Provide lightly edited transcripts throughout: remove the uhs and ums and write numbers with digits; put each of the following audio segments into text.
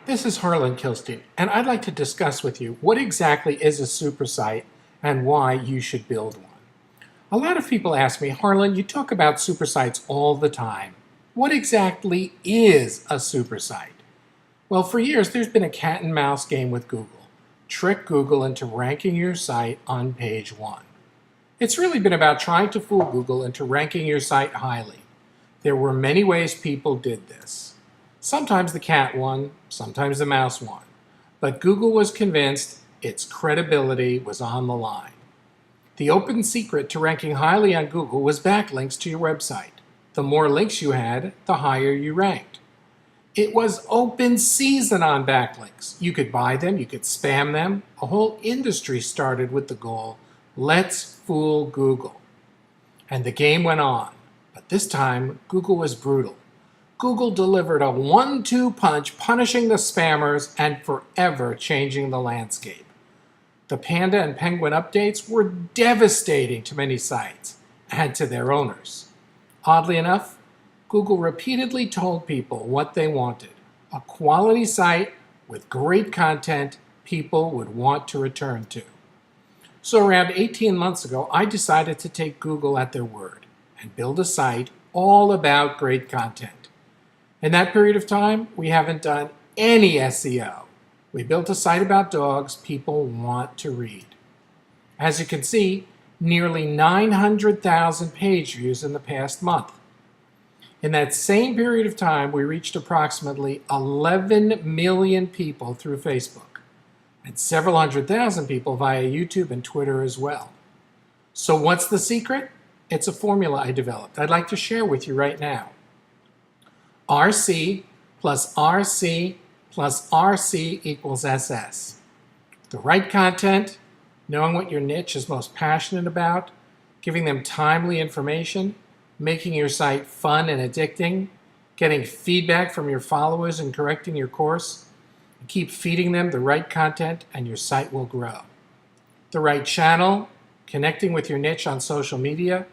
This is Harlan Kilstein, and I'd like to discuss with you what exactly is a supersite and why you should build one. A lot of people ask me, Harlan, you talk about supersites all the time. What exactly is a supersite? Well, for years there's been a cat and mouse game with Google. Trick Google into ranking your site on page one. It's really been about trying to fool Google into ranking your site highly. There were many ways people did this. Sometimes the cat won, sometimes the mouse won. But Google was convinced its credibility was on the line. The open secret to ranking highly on Google was backlinks to your website. The more links you had, the higher you ranked. It was open season on backlinks. You could buy them, you could spam them. A whole industry started with the goal, let's fool Google. And the game went on. But this time, Google was brutal. Google delivered a 1-2 punch, punishing the spammers and forever changing the landscape. The Panda and Penguin updates were devastating to many sites and to their owners. Oddly enough, Google repeatedly told people what they wanted: a quality site with great content people would want to return to. So around 18 months ago, I decided to take Google at their word and build a site all about great content. In that period of time, we haven't done any SEO. We built a site about dogs people want to read. As you can see, nearly 900,000 page views in the past month. In that same period of time, we reached approximately 11 million people through Facebook, and several 100,000 people via YouTube and Twitter as well. So what's the secret? It's a formula I developed I'd like to share with you right now. RC plus RC plus RC equals SS. The right content, knowing what your niche is most passionate about, giving them timely information, making your site fun and addicting, getting feedback from your followers and correcting your course. Keep feeding them the right content and your site will grow. The right channel, connecting with your niche on social media,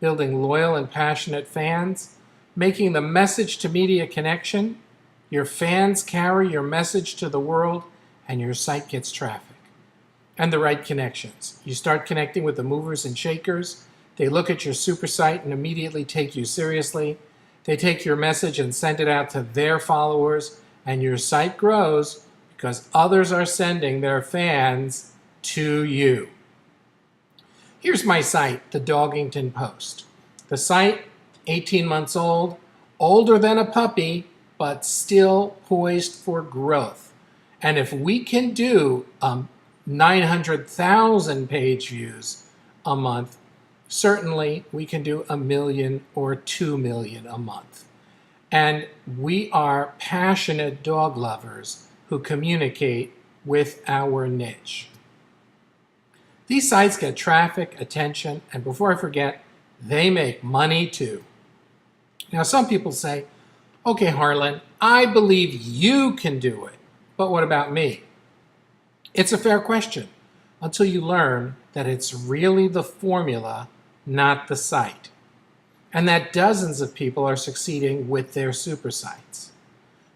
building loyal and passionate fans, making the message to media connection. Your fans carry your message to the world and your site gets traffic. And the right connections. You start connecting with the movers and shakers. They look at your super site and immediately take you seriously. They take your message and send it out to their followers, and your site grows because others are sending their fans to you. Here's my site, the Dogington Post. The site, 18 months old, older than a puppy, but still poised for growth. And if we can do 900,000 page views a month, certainly we can do 1 million or 2 million a month. And we are passionate dog lovers who communicate with our niche. These sites get traffic, attention, and before I forget, they make money too. Now some people say, okay, Harlan, I believe you can do it, but what about me? It's a fair question until you learn that it's really the formula, not the site, and that dozens of people are succeeding with their super sites.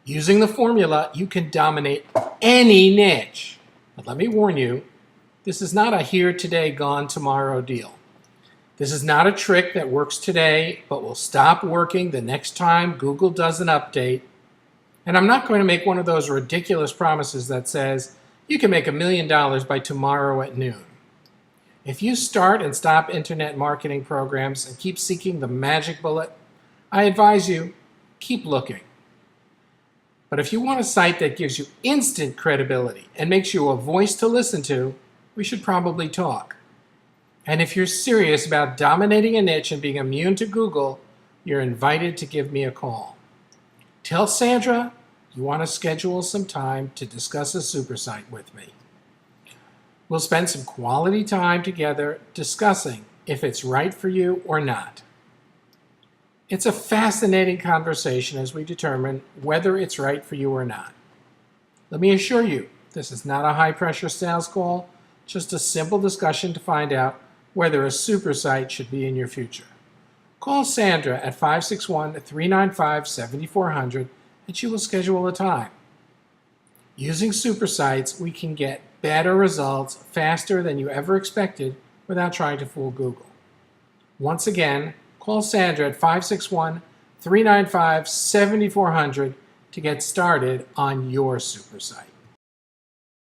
Using the formula, you can dominate any niche. But let me warn you, this is not a here today, gone tomorrow deal. This is not a trick that works today, but will stop working the next time Google does an update. And I'm not going to make one of those ridiculous promises that says, you can make $1 million by tomorrow at noon. If you start and stop internet marketing programs and keep seeking the magic bullet, I advise you, keep looking. But if you want a site that gives you instant credibility and makes you a voice to listen to, we should probably talk. And if you're serious about dominating a niche and being immune to Google, you're invited to give me a call. Tell Sandra you want to schedule some time to discuss a super site with me. We'll spend some quality time together discussing if it's right for you or not. It's a fascinating conversation as we determine whether it's right for you or not. Let me assure you, this is not a high-pressure sales call, just a simple discussion to find out whether a super site should be in your future. Call Sandra at 561-395-7400 and she will schedule a time. Using SuperSites, we can get better results faster than you ever expected without trying to fool Google. Once again, call Sandra at 561-395-7400 to get started on your SuperSite.